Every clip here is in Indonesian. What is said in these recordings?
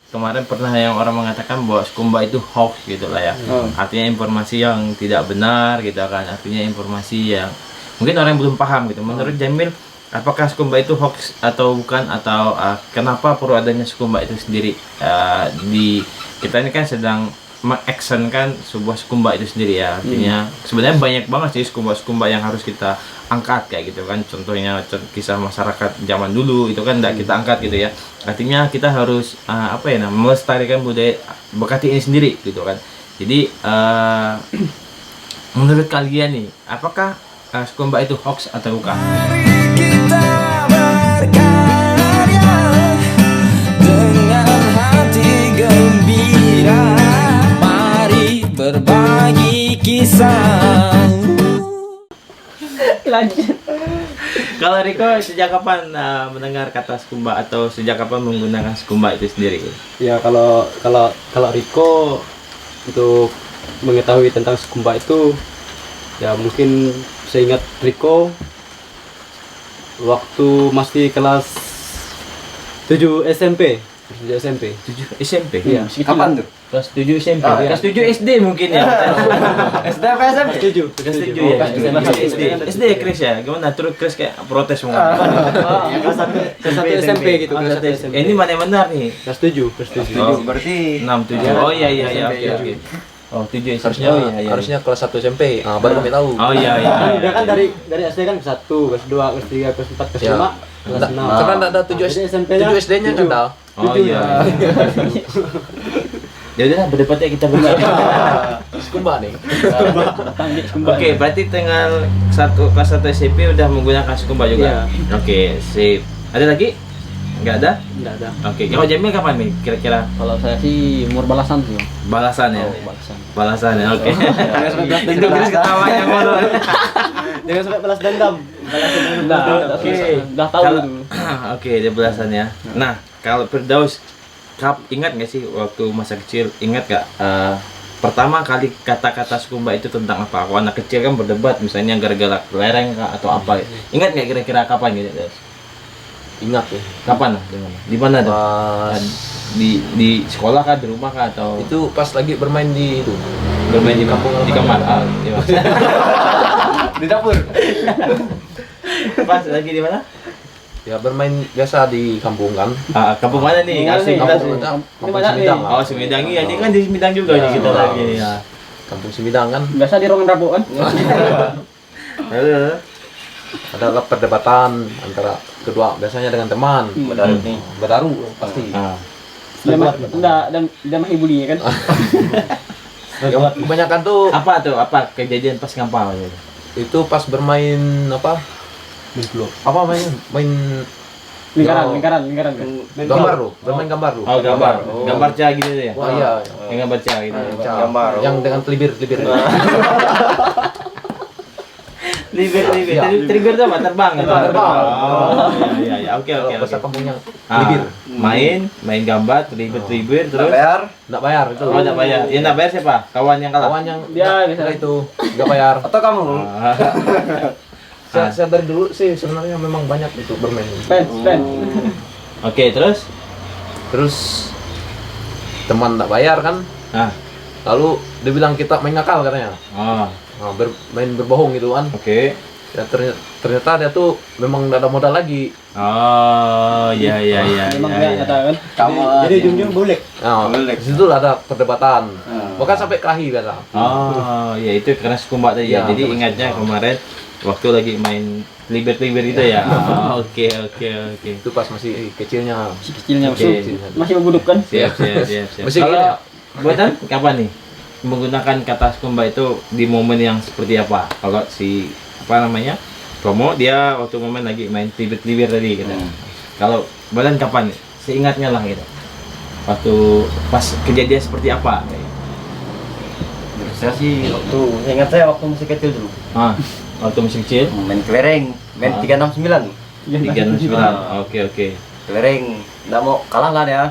kemarin pernah yang orang mengatakan bahwa Skumba itu hoax gitu lah ya. Artinya informasi yang tidak benar gitu kan. Artinya informasi yang mungkin orang yang belum paham gitu. Menurut Jamil, apakah Skumba itu hoax atau bukan, atau kenapa perlu adanya Skumba itu sendiri? Kita ini kan sedang mengactionkan sebuah Skumba itu sendiri ya. Artinya sebenarnya banyak banget sih Skumba yang harus kita angkat kayak gitu kan. Contohnya kisah masyarakat zaman dulu itu kan tidak kita angkat gitu ya. Artinya kita harus melestarikan budaya Bekasi ini sendiri gitu kan. Jadi menurut kalian nih, apakah Skumba itu hoax atau bukan? Kita berkarya dengan hati gembira, mari berbagi kisah. Lanjut. Kalau Riko, sejak kapan mendengar kata Skumba atau sejak kapan menggunakan Skumba itu sendiri? Ya kalau Riko untuk mengetahui tentang Skumba itu, ya mungkin saya ingat Riko waktu masih kelas 7 SMP. 7 SMP. 7 SMP? Iya. Kapan tuh? Kelas 7 SMP? Oh, iya. Kelas 7 SD mungkin ya? SD apa SMP? Kelas 7. Kelas 7 ya? SD. SD ya Chris ya? Gimana? Terus Chris kayak protes semua? Kelas 1 SMP gitu. Kelas 1 SMP. Ini mana yang benar nih? Kelas 7. Kelas 7. Oh, berarti 6, 7. Oh iya, oke. Oh 7 SMP. Harusnya kelas 1 SMP. Baru kami tahu. Oh iya. Dia kan dari SD kan kelas 1, kelas 2, kelas 3, kelas 4, kelas 5, kelas 6. Karena enggak ada 7 SD-nya kan dah. Oh iya. Ya udah, berdebatnya kita berdua. Skumba nih. Oke, berarti tanggal kelas 1 SMP udah menggunakan Skumba juga. Oke, sip. Ada lagi? Enggak ada? Enggak ada. Oke, kalau Jamil kapan nih kira-kira? Kalau saya sih umur balasan sih. Balasan ya? Balasan. Balasan ya, oke. Jangan sampai balas Itu dendam. Chris ketawanya mulu. Jangan sampai balas dendam. Oke. Udah tahu Kalau- dulu. Oke, dia belasan ya. Nah, kalau Firdaus, ingat nggak sih waktu masa kecil, ingat nggak pertama kali kata-kata Skumba itu tentang apa? Kalau anak kecil kan berdebat, misalnya gara-gara lereng kah atau apa? Ingat nggak kira-kira kapan gitu? Daus? Ingat ya. Kapan lah? Di mana tuh? Pas Di sekolah kah, di rumah kah, atau itu pas lagi bermain di itu. bermain di kampung, di kamar? Di mana? Di dapur. Pas lagi di mana? Ya bermain biasa di kampung kan. Kampung mana nih? Kampung mana Asli nih? jelas Kampung nih. Kampung mana Semidang. Oh, Semidang iya, ini kan di Semidang juga nih kita Semidang. lagi ya. Kampung Semidang kan. Biasa di ruangan rapuan. Halo. Ada perdebatan antara kedua biasanya dengan teman. Berdaru pasti. Dia masih bully kan. Yang kebanyakan tuh Apa tuh? Apa kejadian pas ngampal gitu? itu pas bermain apa? Apa mainnya? Main Lingkaran. gambar lu, bermain gambar lu. Oh, gambar. Gambar cah gitu ya. Wah, iya. Yang gambar cah gitu. Gambar. Yang dengan telibir. Libir. Iya. Trigger tuh apa? Terbang. gitu? Terbang. Oh, iya. Oke. Bahasa kampungnya telibir. Main gambar, trigger terus. Enggak bayar itu. Oh, enggak bayar. Yang enggak bayar siapa? Kawan yang kalah. Kawan yang Dia enggak itu enggak bayar. Atau kamu? Ah. Saya dari dulu sih sebenarnya memang banyak itu bermain. Fans. Oke, terus? Terus teman enggak bayar kan? Ah. Lalu dia bilang kita main nakal katanya. Oh, Nah, main berbohong gitu kan. oke. Ya ternyata dia tuh memang enggak ada modal lagi. Oh, iya. Memang dia kata kan. Jadi ujung-ujung boleh. Nah, di situ ada perdebatan. Bahkan sampai kelahi biasa. Oh, ya itu karena Skumba tadi ya. Iya, Jadi karena ingatnya Skumba. kemarin waktu lagi main libir itu ya. Oh, oke. Itu pas masih kecilnya. Si kecilnya Oke. masih membuduk kan. Siap. Masih gini Kalau ya? buatan kapan nih menggunakan kata Skumba itu di momen yang seperti apa? Kalau si Promo dia waktu momen lagi main libir tadi gitu. Kalau buatan kapan nih? Seingatnya lah gitu. Waktu pas kejadian seperti apa? Saya sih ingat saya waktu masih kecil dulu Waktu masih kecil. main kelereng, main 369 369. Oke. kelereng, nggak mau kalah lah dia.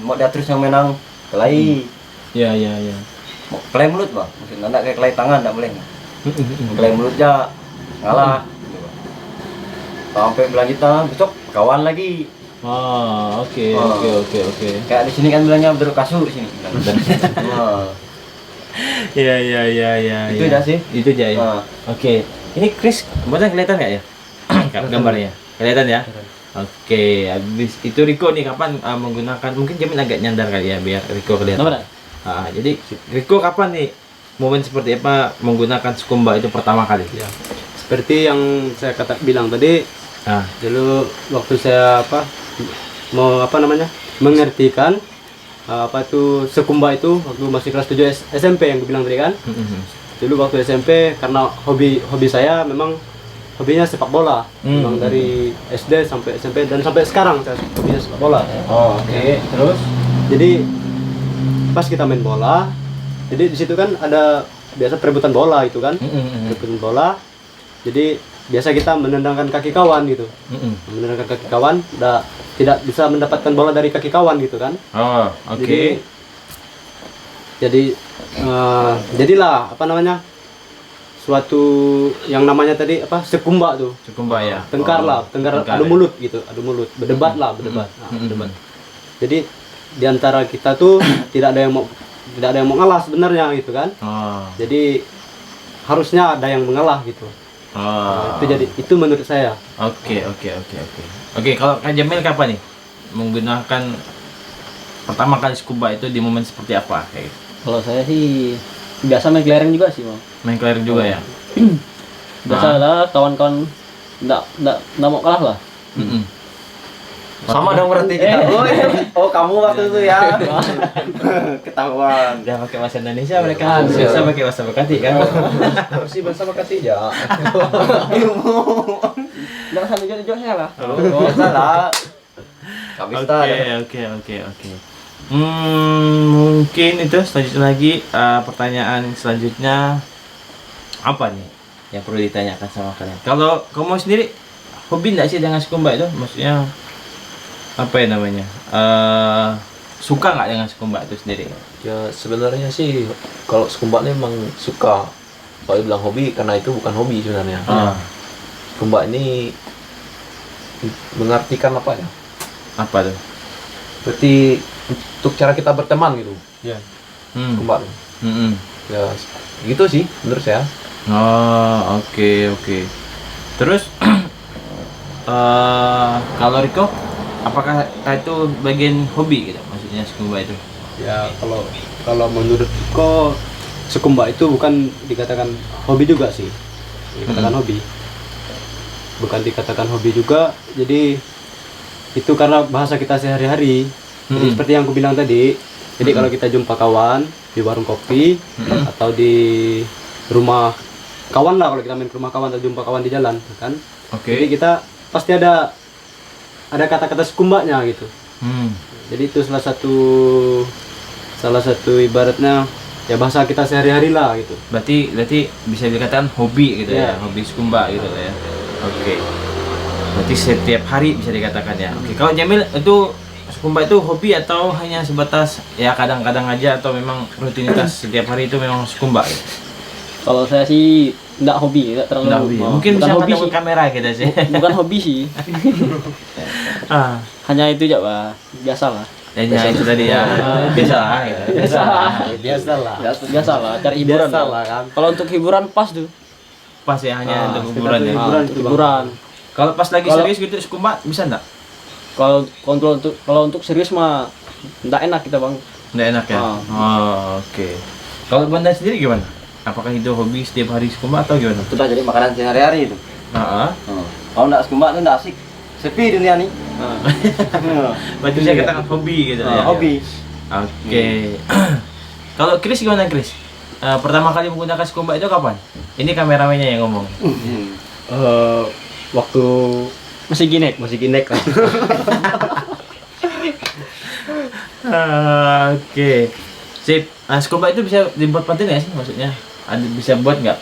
Mau dia terus yang menang, kelai, Ya. mau kelai mulut bah, maksudnya nggak kayak kelai tangan nggak boleh. Kelai mulutnya ngalah. Sampai berlanjutan besok kawan lagi Oh, oke, Oh. oke. Kayak di sini kan bilangnya berkasu di sini. Oh. Iya. Itu aja sih. Itu aja ya. Ah. Oke. Ini Chris, kemudian kelihatan nggak ya? Gambarnya. Kelihatan ya? Oke, habis itu Riko nih kapan menggunakan, mungkin Jamin agak nyandar kali ya biar Riko kelihatan. Apa dah? Jadi Riko kapan nih momen seperti apa menggunakan skumba itu pertama kali? Ya. Seperti yang saya bilang tadi, Ah, dulu waktu saya mengertikan apa itu sekumba itu waktu masih kelas 7 SMP yang gue bilang tadi kan. Dulu waktu SMP karena hobi saya memang hobinya sepak bola. Memang dari SD sampai SMP dan sampai sekarang saya hobinya sepak bola. Oh, oke. Terus Jadi pas kita main bola, jadi di situ kan ada biasa perebutan bola itu kan. Perebutan bola. Jadi biasa kita menendangkan kaki kawan gitu. Menendangkan kaki kawan, tidak bisa mendapatkan bola dari kaki kawan gitu kan. Oh, oke. Jadi jadilah suatu yang namanya tadi sekumba tuh. Skumba ya. Tengkar adu ya. mulut gitu, adu mulut, berdebat. Nah, berdebat. Jadi di antara kita tuh tidak ada yang mau ngalah sebenarnya gitu kan. Oh. Jadi harusnya ada yang mengalah gitu. Oh. Itu menurut saya. Oke. Oke, kalau Kak Jamil kapan nih menggunakan pertama kali scuba itu di momen seperti apa? Kayak gitu. Kalau saya sih biasa main kelereng juga sih, Bang. Main kelereng juga ya? Biasalah kawan-kawan enggak mau kalah lah. sama dong berarti kita. Oh, kamu waktu itu ya. Ketahuan. Udah pakai bahasa Indonesia mereka, biasa pakai bahasa Bekasi kan? Masih bersama Katija. Enggak usah nunjuk-nunjuk saya lah. Oh, salah. Kabista. Oke. Mungkin itu selanjutnya lagi pertanyaan selanjutnya apa nih yang perlu ditanyakan sama kalian? Kalau kamu sendiri hobi nggak sih dengan scuba itu? Maksudnya apa ya namanya? Suka nggak dengan scuba itu sendiri? Ya sebenarnya sih kalau scuba ini memang suka. Kalau dibilang hobi karena itu bukan hobi sebenarnya. Scuba ini mengartikan apa ya? Apa tuh? Berarti untuk cara kita berteman gitu. Ya. Scuba. Mm-mm. Ya gitu sih menurut saya. Oh, oke. Terus kalau Riko, apakah itu bagian hobi gitu? Maksudnya scuba itu? Ya kalau menurutku sekumba itu bukan dikatakan hobi juga sih. Dikatakan hobi. Bukan dikatakan hobi juga. Jadi itu karena bahasa kita sehari-hari. Jadi seperti yang aku bilang tadi. Jadi kalau kita jumpa kawan di warung kopi atau di rumah kawan lah, kalau kita main ke rumah kawan atau jumpa kawan di jalan kan. Oke. Jadi kita pasti ada kata-kata sekumbanya gitu. Jadi itu salah satu ibaratnya ya bahasa kita sehari-hari lah gitu. Berarti bisa dikatakan hobi gitu ya, hobi scuba gitu ya. Oke. Berarti setiap hari bisa dikatakan ya. Oke. Kalau Jamil itu scuba itu hobi atau hanya sebatas ya kadang-kadang aja atau memang rutinitas setiap hari itu memang scuba gitu? Kalau saya sih enggak hobi, enggak terlalu. Nggak hobi. Mungkin bukan bisa hobi pakai sih. kamera kita sih. Bukan hobi sih. Ah, Hanya itu aja, Pak. Biasa lah. ya itu tadi ya. Biasa lah gitu. Biasa lah, cari hiburan. kan. Kalau untuk hiburan pas tuh. Pas ya hanya untuk hiburan ya. Hiburan Untuk itu, Bang. hiburan. Kalau pas lagi Kalau- serius gitu scuba bisa enggak? Kalau untuk serius mah enggak enak kita, Bang. Nggak enak ya? Ah. Oh, oke. Kalau Banda sendiri gimana? Apakah itu hobi setiap hari scuba atau gimana? Itu udah jadi makanan sehari-hari itu. Kalau enggak scuba tuh enggak asik. Sepi dunia nih. Berarti saya katakan hobi gitu ya? Hobi. Oke. Kalau Chris gimana Chris? Pertama kali menggunakan scuba itu kapan? Ini kameramennya yang ngomong. Waktu Masih ginek. kan. Oke. Sip. Scuba itu bisa dibuat pantun nggak sih maksudnya? Ada bisa buat nggak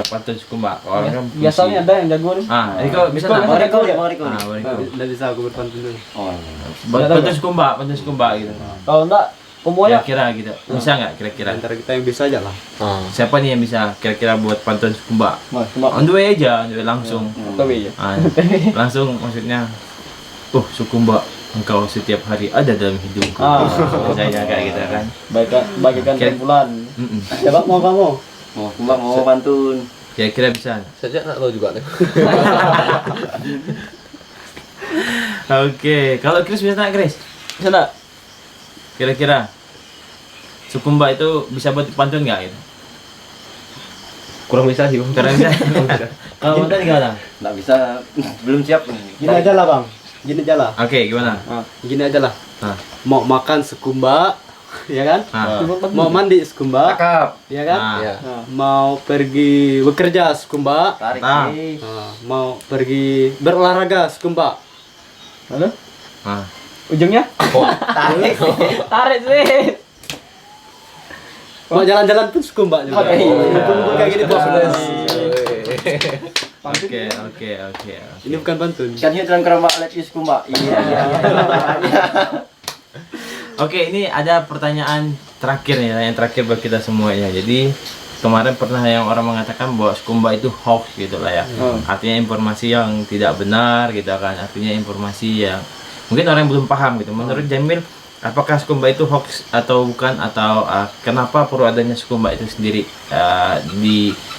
pantun scuba? Orang kan Biasanya ada yang jago nih. ini kalau bisa nggak? Mau Riko ya, mau Riko. Boleh. Nggak bisa aku berpantun dulu. Oh. Buat pantun scuba gitu. Kalau enggak, kombonya Kira-kira gitu. Bisa nggak kira-kira? Antara kita yang bisa aja lah. Siapa nih yang bisa kira-kira buat pantun scuba? cuma On the way aja, on the way langsung. kopi aja. Langsung maksudnya oh Sukumba engkau setiap hari ada dalam hidupku. Misalnya kayak gitu kan. Bagikan Kira- rembulan. Coba mau kamu. Mau kumbak mau pantun. Kira-kira bisa. Saja nggak tahu juga nih. Oke, kalau Chris bisa nggak Chris? Bisa enggak? Kira-kira Sukumba itu bisa buat pantun nggak gitu? Kurang bisa sih. Karena bisa. Kalau Mantan gimana? Nggak bisa, belum siap nih. Gini aja lah bang. Gini aja lah. Oke, gimana? Gini aja lah. Nah, Mau makan sekumba, ya kan? nah, Mau mandi sekumba, Cakep. ya kan? nah, Ya. Mau pergi bekerja sekumba, Tarik Nah. nih. mau pergi berolahraga sekumba. Halo? nah. Ujungnya? Tarik. Tarik sih. Mau jalan-jalan pun sekumba juga. Kumpul kayak gini bos. Oke. Ini bukan pantun. Kan hiu dalam keramba Alexis kumbak. Iya. Oke, ini ada pertanyaan terakhir nih, yang terakhir buat kita semuanya. Jadi kemarin pernah yang orang mengatakan bahwa Sukumba itu hoax gitu lah ya. Artinya informasi yang tidak benar gitu kan. Artinya informasi yang mungkin orang yang belum paham gitu. Menurut Jamil, apakah Sukumba itu hoax atau bukan, atau kenapa perlu adanya Sukumba itu sendiri?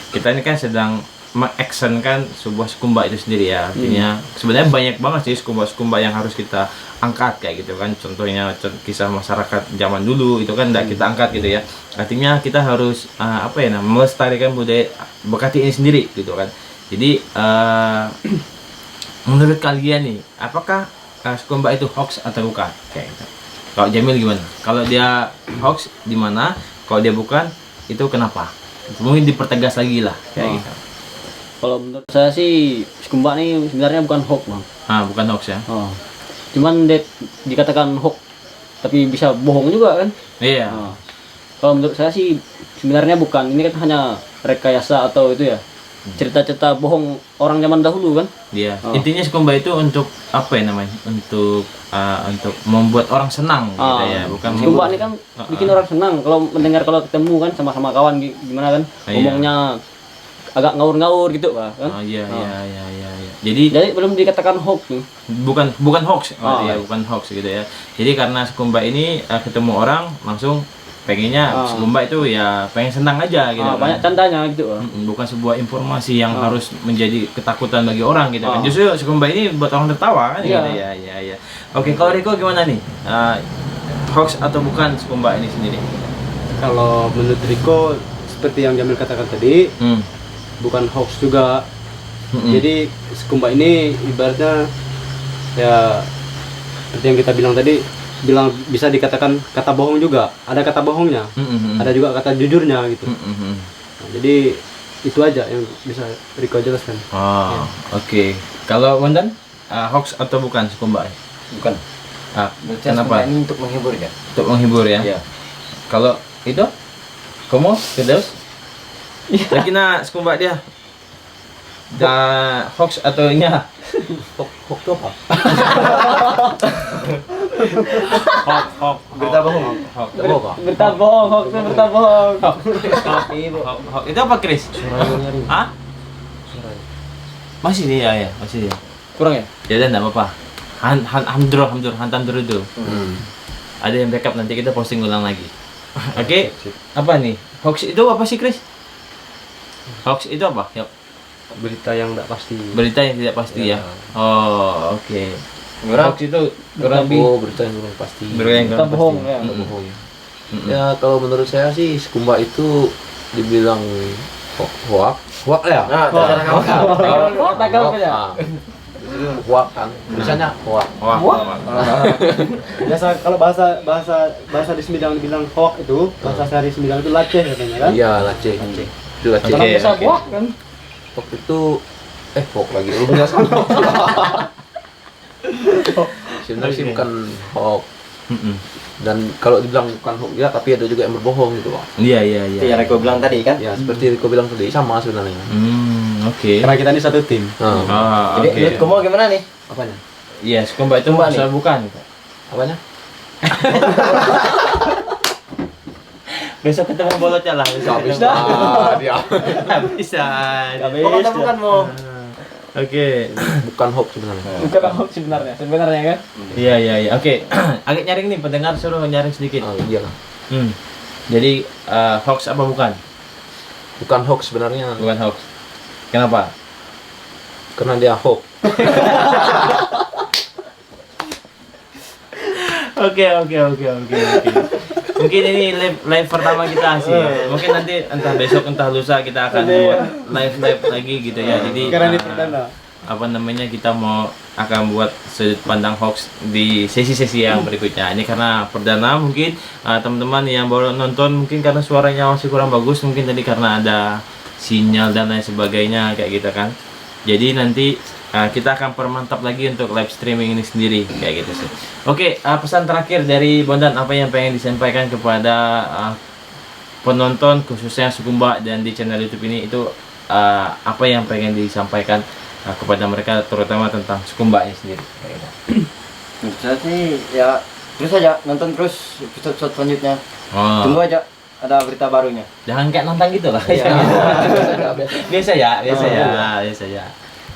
Kita ini kan sedang mengactionkan sebuah Sukumba itu sendiri ya. Artinya sebenarnya banyak banget sih Sukumba yang harus kita angkat kayak gitu kan. Contohnya kisah masyarakat zaman dulu itu kan tidak kita angkat gitu ya. Artinya kita harus melestarikan budaya Bekasi ini sendiri gitu kan. Jadi menurut kalian nih, apakah Sukumba itu hoax atau bukan? Kayak gitu. Kalau Jamil gimana? Kalau dia hoax di mana? Kalau dia bukan, itu kenapa? Mungkin dipertegas lagi lah kayak gitu. Kalau menurut saya sih Sukumba nih sebenarnya bukan hoax, Bang. Bukan hoax ya? Cuman dikatakan hoax tapi bisa bohong juga kan? Iya. Kalau menurut saya sih sebenarnya bukan. Ini kan hanya rekayasa atau itu ya. Cerita-cerita bohong orang zaman dahulu kan? Dia. Intinya Sukumba itu untuk apa ya namanya? Untuk membuat orang senang gitu ya, bukan Sukumba ini kan bikin orang senang. Kalau mendengar, kalau ketemu kan sama-sama kawan gimana kan? Iya. Ngomongnya agak ngaur-ngaur gitu kan? Iya. Jadi belum dikatakan hoax nih. bukan hoax, Iya. bukan hoax gitu ya. Jadi karena Sukumba ini ketemu orang langsung pengennya Sukumba itu ya pengen senang aja gitu. Banyak candanya gitu. Bukan sebuah informasi yang harus menjadi ketakutan bagi orang gitu kan. Justru Sukumba ini buat orang tertawa kan. Iya. Gitu. Ya. Oke, kalau Riko gimana nih? Hoax atau bukan Sukumba ini sendiri? Kalau menurut Riko, seperti yang Jamil katakan tadi, bukan hoax juga. Jadi Sukumba ini ibaratnya ya seperti yang kita bilang tadi, bisa dikatakan kata bohong juga. Ada kata bohongnya, ada juga kata jujurnya gitu. Nah, jadi itu aja yang bisa Riko jelaskan. Oke. Kalau Wandan, hoax atau bukan Sukumba? Bukan. Menurut saya Kenapa? Sukumba ini untuk menghibur ya. Untuk menghibur ya? Iya. Kalau itu, kamu Firdaus? Lagi na Sukumba dia. Hoax atau nya? Hoax itu apa? Hoax. Berita bohong. Hoax. Berita bohong, hoax itu berita bohong. Hoax. Itu apa, Chris? Hah? Masih dia ya, masih dia. Kurang ya? Ya udah enggak apa-apa. Hantam dulu. Ada yang backup, nanti kita posting ulang lagi. Oke. Apa nih? Hoax itu apa sih, Chris? Hoax itu apa? Yuk. Berita yang tidak pasti. Berita yang tidak pasti ya. Oh, oke. Hoax itu kurang lebih Berita yang kurang pasti. berita yang Berita kurang bohong pasti. ya. Bohong. Ya kalau menurut saya sih Sukumba itu dibilang hoax ya. Kata kau ya. Hoax kan. Misalnya hoax. Biasa kalau bahasa di Semidang bilang hoax itu, bahasa sehari Semidang itu laceh katanya kan? Iya, laceh. Itu laceh. Orang bisa oke. bohong kan? Hoax itu hoax lagi. Urusannya sama. Sebenarnya sih bukan hoax. Dan kalau dibilang bukan hoax ya, tapi ada juga yang berbohong gitu, Pak. Iya. Itu yang Riko bilang tadi kan. Ya, seperti Riko bilang tadi sama sebenarnya. Oke. Karena kita ini satu tim. Jadi Oke. menurut kamu gimana nih? Apanya? Iya, Sukumba itu Sukumba hoax nih. atau bukan? Apanya? Besok ketemu bolotnya lah. Gak bisa. Dia. Bisa. Oh, kata bukan mau. Oke. Bukan hoax sebenarnya. Bukan hoax sebenarnya kan? Iya. Oke. Agak nyaring nih pendengar, suruh nyaring sedikit. Iyalah. Jadi hoax apa bukan? Bukan hoax sebenarnya. Bukan hoax. Kenapa? Karena dia hoax. Oke. Mungkin ini live pertama kita sih. Mungkin nanti entah besok entah lusa kita akan buat live lagi gitu ya. Jadi apa namanya, kita akan buat sudut pandang hoax di sesi-sesi yang berikutnya. Ini karena perdana mungkin teman-teman yang baru nonton mungkin karena suaranya masih kurang bagus, mungkin tadi karena ada sinyal dan lain sebagainya kayak gitu kan. Jadi nanti kita akan permantap lagi untuk live streaming ini sendiri kayak gitu sih. Oke, pesan terakhir dari Bondan, apa yang pengen disampaikan kepada penonton khususnya Sukumba dan di channel YouTube ini, itu apa yang pengen disampaikan kepada mereka terutama tentang Sukumba ini sendiri kayak gitu. Menurut saya sih ya terus aja nonton terus episode selanjutnya. Tunggu aja ada berita barunya. Jangan kayak nantang gitu lah. Biasa ya.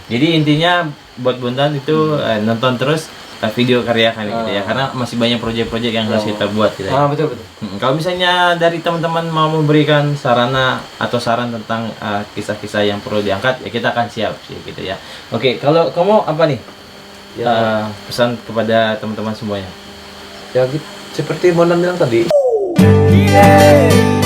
Jadi intinya buat Bondan itu nonton terus video karya kami gitu ya, karena masih banyak proyek-proyek yang harus kita buat gitu ya. Betul. Kalau misalnya dari teman-teman mau memberikan sarana atau saran tentang kisah-kisah yang perlu diangkat, ya kita akan siap sih gitu ya. Oke, kalau kamu apa nih pesan kepada teman-teman semuanya? Ya gitu, seperti Bondan bilang tadi. Yeah.